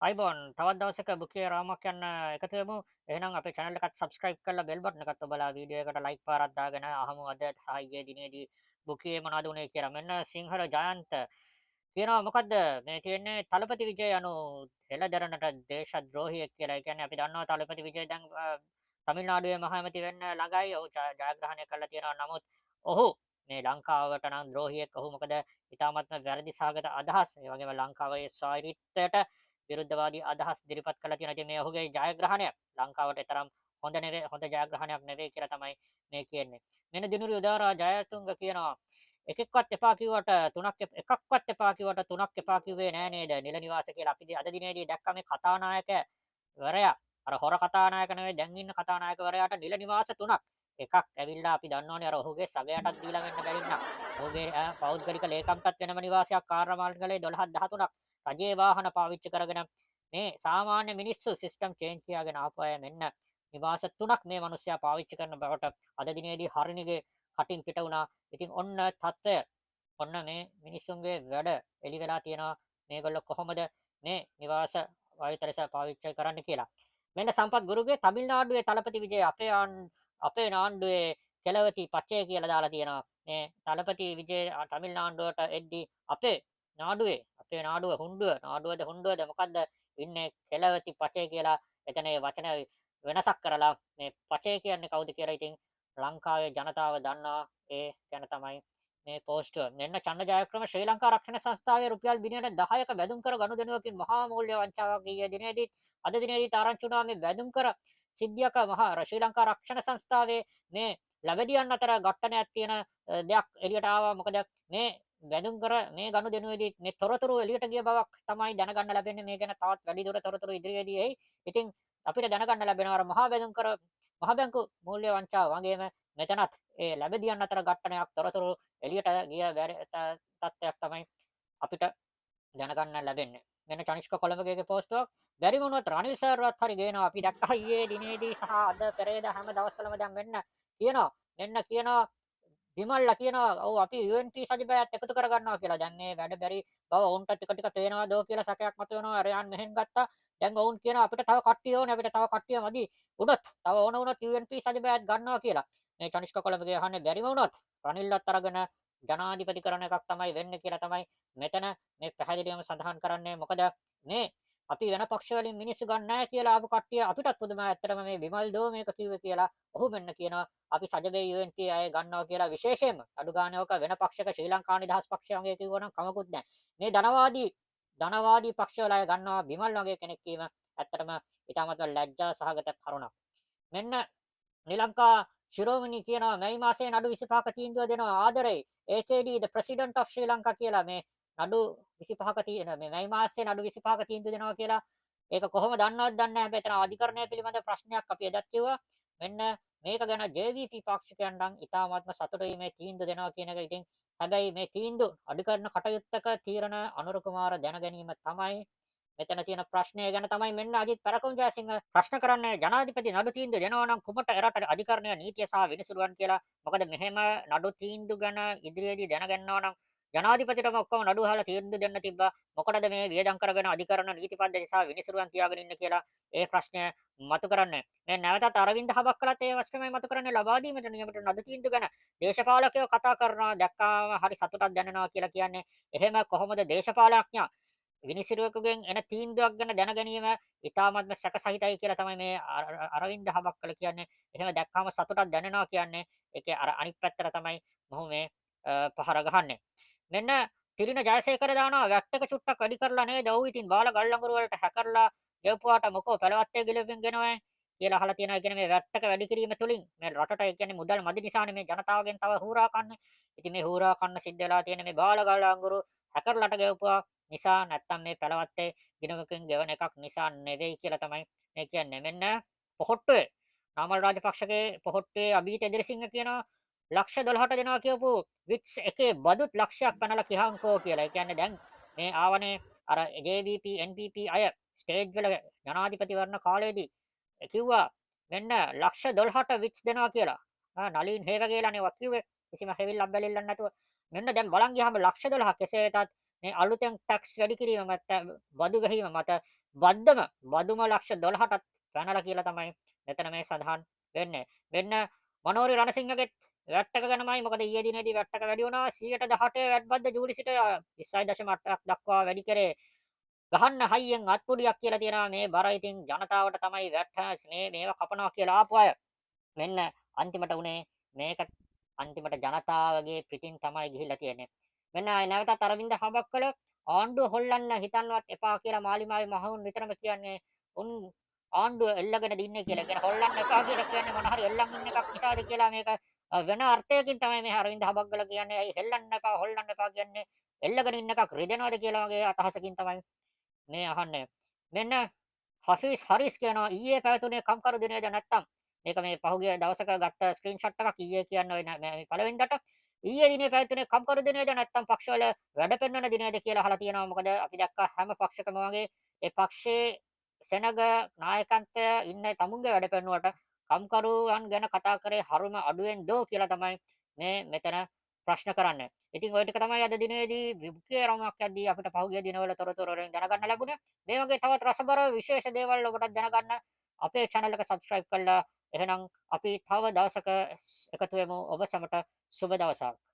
අයිබෝන් තවත් දවසක බුකේ රාමක් යන්න එකතු වෙමු. එහෙනම් අපේ channel එකත් subscribe කරලා bell button එකත් ඔබලා වීඩියෝ එකට like පාරක් දාගෙන අහමු අද සහ ඊයේ දිනේදී බුකේ මොනවද උනේ කියලා. මෙන්න සිංහල ජයන්ත කියනවා මොකද්ද මේ කියන්නේ තලපති විජය යනු හෙළදරනට දේශද්‍රෝහියෙක් කියලා. ඒ කියන්නේ අපි දන්නවා තලපති විජය දැන් තමිල්නාඩුවේ මහ ඇමති වෙන්න ළඟයි. ඔහු ජයග්‍රහණය කරලා තියෙනවා. නමුත් ඔහු මේ ලංකාවට නම් ද්‍රෝහියෙක්. ඔහු මොකද ඉතාමත්ම වැරදි සහගත අදහස් ඒ වගේම ලංකාවේ ස්වායත්තයට විරුද්ධවාදී අදහස් ඉදිරිපත් කළා තියෙනවා. ඉතින් මේ ඔහුගේ ජයග්‍රහණය ලංකාවට තරම් හොඳ නෙවෙයි හොඳ ජයග්‍රහණයක් නෙවෙයි කියලා තමයි මේ කියන්නේ. මෙන්න දිනුරි උදාරා ජයතුංග කියනවා එකෙක්වත් එපා කිව්වට එකක්වත් එපා කිව්වට තුනක් එපා කිව්වේ නෑ නේද? නිල නිවාස කියලා අපි අද දිනේදී දැක්ක මේ කතානායක වරයා අර හොර කතානායක නෙවෙයි දැන් ඉන්න කතානායකවරයාට නිල නිවාස තුනක්. එකක් ඇවිල්ලා අපි දන්නවනේ අර ඔහුගේ සගයටත් දීලා වෙන්න බැරි නම්. ඔහුගේ පෞද්ගලික ලේකම්ටත් වෙනම නිවාසයක් කාර්යාලවලේ 12 13ක් රජයේ වාහන පාවිච්චි කරගෙන මේ සාමාන්‍ය මිනිස්සු සිස්ටම් චේන්ජ් කියාගෙන ආපු අය මෙන්න නිවාස තුනක් මේ මිනිස්සයා පාවිච්චි කරන බවට අද දිනේදී හරිනිගේ කටින් පිට වුණා. ඉතින් ඔන්න තත්ත්වය ඔන්න මේ මිනිස්සුන්ගේ වැඩ එලි වෙලා තියෙනවා. මේගොල්ලෝ කොහොමද මේ නිවාස වායුතරස පාවිච්චි කරන්න කියලා. මෙන්න සම්පත් ගුරුගේ තමිල්නාඩුවේ තලපති විජය අපේ නාණ්ඩුවේ කෙලවති පච්චය කියලා දාලා තියෙනවා. මේ තලපති විජය තමිල්නාඩුවට එද්දී අපේ නාඩුව හුණ්ඩුවද මොකද්ද ඉන්නේ කෙලවති පචේ කියලා එතන ඒ වචන වෙනසක් කරලා මේ පචේ කියන්නේ කවුද කියලා ඉතින් ලංකාවේ ජනතාව දන්නවා ඒ ගැන තමයි මේ පෝස්ටර්. මෙන්න චන්න ජයක්‍රම ශ්‍රී ලංකා රක්ෂණ සංස්ථාවේ රුපියල් බිලියන 10ක වැදුම් කර ගනුදෙනුවකින් මහා මූල්‍ය වංචාවක් ඊයේ දිනේදී අද දිනේදී ආරංචි වුණා මේ වැදුම් කර සිද්ධියක ශ්‍රී ලංකා රක්ෂණ සංස්ථාවේ මේ ලැබෙදියන් අතර ඝට්ටනයක් තියෙන දෙයක් එළියට ආවා. මොකද මේ වැදුම් කර මේ ගනුදෙනුවේදී මේ තොරතුරු එළියට ගිය බවක් තමයි දැනගන්න ලැබෙන්නේ. මේ ගැන තවත් වැඩිදුර තොරතුරු ඉදිරියේදී එයි. ඉතින් අපිට දැනගන්න ලැබෙනවා අර මහා වැදුම් කර මහ බැංකු මූල්‍ය වංචාව වගේම මෙතනත් ඒ ලැබෙදියන් අතර ඝට්ටනයක් තොරතුරු එළියට ගිය තත්ත්වයක් තමයි අපිට දැනගන්න ලැබෙන්නේ. මෙන්න චනිෂ්ක කොළඹගේ පෝස්ටුවක් බැරි වුණොත් රනිල් සර්වත් හරි ගේනවා. අපි දැක්කා ඊයේ දිනේදී සහ අද පෙරේද හැම දවස්වලම දැන් මෙන්න කියනවා විමල්ලා කියනවා ඔව් අපි UNP සජිබයත් එකතු කරගන්නවා කියලා. දැන් මේ වැඩ බැරි බව ඔවුන්ට ටික ටික පේනවා දෝ කියලා සැකයක් මතුවෙනවා. රයන් මෙහෙන් ගත්තා. දැන් ඔවුන් කියනවා අපිට තව කට්ටිය ඕනේ. අපිට තව කට්ටිය මදි. උනොත් තව ඕන වුණොත් UNP සජිබයත් ගන්නවා කියලා. මේ චනිෂ්ක කොළඹගේ අහන්නේ බැරිම වුණොත් රනිල්ලත් අරගෙන ජනාධිපති කරන එකක් තමයි වෙන්නේ කියලා තමයි මෙතන මේ පැහැදිලිවම සඳහන් කරන්නේ. මොකද මේ අපි වෙන පක්ෂ වලින් මිනිස්සු ගන්න නැහැ කියලා ආපු කට්ටිය අපිටත් පුදුමයි. ඇත්තටම මේ විමල් දෝ මේක කිව්වේ කියලා. ඔහු මෙන්න කියනවා අපි සජබේ UNP අය ගන්නවා කියලා. විශේෂයෙන්ම අඩු ගානේ ඔක වෙන පක්ෂයක ශ්‍රී ලංකා නිදහස් පක්ෂය වගේ කිව්වනම් කමකුත් නැහැ. මේ ධනවාදී පක්ෂවල අය ගන්නවා විමල් වගේ කෙනෙක් කීම ඇත්තටම ඊටමත් ලැජ්ජා සහගත කරුණක්. මෙන්න ශ්‍රී ලංකා ශිරෝමණි කියනවා මේ මාසයේ නඩු 25ක තීන්දුව දෙනවා ආදරේ AKD the president of Sri Lanka කියලා. මේ නඩු 25ක තියෙන මේ මාසයේ නඩු 25ක තීන්දුව දෙනවා කියලා. ඒක කොහොම දන්නවද දන්නේ නැහැ. හැබැයි එතන අධිකරණය පිළිබඳ ප්‍රශ්නයක් අපි එදත් කිව්වා. මෙන්න මේක ගැන JVP පාක්ෂිකයන් නම් ඉතාමත්ම සතුටුයි මේ තීන්දුව දෙනවා කියන එක. ඉතින් හැබැයි මේ තීන්දුව අධිකරණ කටයුත්තක තීරණ අනුර කුමාර දැන ගැනීම තමයි මෙතන තියෙන ප්‍රශ්නය ගැන තමයි මෙන්න අජිත් පරකුම් ජයසිංහ ප්‍රශ්න කරන්නේ. ජනාධිපති නඩු තීන්දුව දෙනවා නම් කුමට එරට අධිකරණය නීතිය සහ විනිසුරුවන් කියලා. මොකද මෙහෙම නඩු තීන්දුව ගැන ඉදිරියේදී දැනගන්නවා නම් ජනාධිපතිටම ඔක්කොම නඩු අහලා තීන්දුව දෙන්න තිබ්බා. මොකටද මේ වියදම් කරගෙන අධිකරණ නීති පද්ධති සහ විනිසුරුවන් තියාගෙන ඉන්න කියලා ඒ ප්‍රශ්නය මතු කරන්නේ. මේ නැවතත් අරවින්ද හබක්කලත් ඒ ප්‍රශ්නමයි මතු කරන්නේ. ලබා දීමට නියමිත නඩු තීන්දුව ගැන දේශපාලකයෝ කතා කරනවා. දැක්කාම හරි සතුටක් දැනෙනවා කියලා කියන්නේ. එහෙම කොහොමද දේශපාලඥයා විනිසුරුවෙකුගෙන් එන තීන්දුවක් ගැන දැන ගැනීම ඉතාමත්ම සැකසහිතයි කියලා තමයි මේ අරවින්ද හබක්කල කියන්නේ. එහෙම දැක්කාම සතුටක් දැනෙනවා කියන්නේ ඒකේ අර අනිත් පැත්තට තමයි මොහු මේ පහර ගහන්නේ. මෙන්න තිරින ජයසේකර දානවා වැට්ටක චුට්ටක් වැඩි කරලා නේද? ඔව් ඉතින් බාල ගල්ලඟුරු වලට හැකරලා ගෙවපුවාට මොකෝ පළවත්තේ ගිලෙමින් ගෙනවයි කියලා අහලා තියෙනවා. ඒ කියන්නේ මේ වැට්ටක වැඩි කිරීම තුලින් මේ රටට ඒ කියන්නේ මුදල් මදි නිසානේ මේ ජනතාවගෙන් තව හූරා කන්නේ. ඉතින් මේ හූරා කන්න සිද්ධ වෙලා තියෙන මේ බාල ගල්ලඟුරු හැකරලට ගෙවපුවා නිසා නැත්තම් මේ පළවත්තේ ගිනවකින් ගෙවන එකක් නිසා නෙවෙයි කියලා තමයි මේ කියන්නේ. මෙන්න පොහොට්ටුවේ නාමල් රාජපක්ෂගේ පොහොට්ටුවේ අභීත එදිරිසිංහ කියනවා ලක්ෂ 12ට දෙනවා කියපු වික්ස් එකේ බදුත් ලක්ෂයක් පැනලා කිහංකෝ කියලා. ඒ කියන්නේ දැන් මේ ආවනේ අර JVP NPP අය ස්ටේජ් වල ජනාධිපතිවරණ කාලේදී කිව්වා මෙන්න ලක්ෂ 12ට වික්ස් දෙනවා කියලා. නලින් හේවගේලානේ වත් කිව්වේ කිසිම හැවිල්ලක් බැලිල්ලක් නැතුව. මෙන්න දැන් බලන් ගියාම ලක්ෂ 12ක් කෙසේ වෙතත් මේ අලුතෙන් ටැක්ස් වැඩි කිරීම මත බදු ගැහිම මත බදුම ලක්ෂ 12ටත් පැනලා කියලා තමයි මෙතන මේ සඳහන් වෙන්නේ. මෙන්න මනෝරි රණසිංහගෙත් වැට් එක ගැනමයි. මොකද ඊයේ දිනේදී වැට් එක වැඩි වුණා 118 වැට් බද්ද ජූලි සිට 20.8ක් දක්වා වැඩි කරේ. ගහන්න හයියෙන් අත්පුඩියක් කියලා තියෙනවා මේ බර. ඉතින් ජනතාවට තමයි වැට් මේවා කපනවා කියලා ආපු අය. මෙන්න අන්තිමට උනේ මේක අන්තිමට ජනතාවගේ පිටින් තමයි ගිහිල්ලා තියෙන්නේ. මෙන්න නැවතත් අරවින්ද හබක්කල ආණ්ඩුව හොල්ලන්න හිතන්නවත් එපා කියලා මාලිමාවේ මහවුන් විතරම කියන්නේ. උන් ආණ්ඩුව එල්ලගෙන දින්නේ කියලා. කියන හොල්ලන්න එපා කියලා කියන්නේ මොන හරි එල්ලන් ඉන්න එකක් නිසාද කියලා මේක වෙන අර්ථයකින් තමයි මේ අරවින්ද හබක්කල කියන්නේ. ඇයි හෙල්ලන්න එපා හොල්ලන්න එපා කියන්නේ එල්ලගෙන ඉන්න එකක් රිදෙනවද කියලා වගේ අදහසකින් තමයි මේ අහන්නේ. මෙන්න හෆීස් හරිස් කියනවා ඊයේ පැවතුනේ කම්කරු දිනේද නැත්තම් මේක මේ පහුගිය දවසක ගත්ත ස්ක්‍රීන්ෂොට් එකක් ඊයේ කියන්නේ ඔය මේ පළවෙනිදට ඊයේ දිනේ පැවතුනේ කම්කරු දිනේද නැත්තම් පක්ෂවල වැඩ පෙන්වන දිනේද කියලා අහලා තියෙනවා. මොකද අපි දැක්කා හැම පක්ෂකම වගේ ඒ පක්ෂයේ සෙනග නායකත්වය ඉන්න තමුන්ගේ වැඩ පෙන්වුවට කම්කරුවන් ගැන කතා කරේ හරුම අඩුවෙන් දෝ කියලා තමයි මේ මෙතන ප්‍රශ්න කරන්නේ. ඉතින් ওই ටික තමයි අද දිනේදී විමුක්තිය රමයක් යද්දී අපිට පහුගිය දිනවල තොරතුරු වලින් දැනගන්න ලැබුණේ. මේ වගේ තවත් රසබර විශේෂ දේවල් ඔබට දැනගන්න අපේ channel එක subscribe කරලා එහෙනම් අපි තව දවසක එකතු වෙමු. ඔබ සැමට සුබ දවසක්.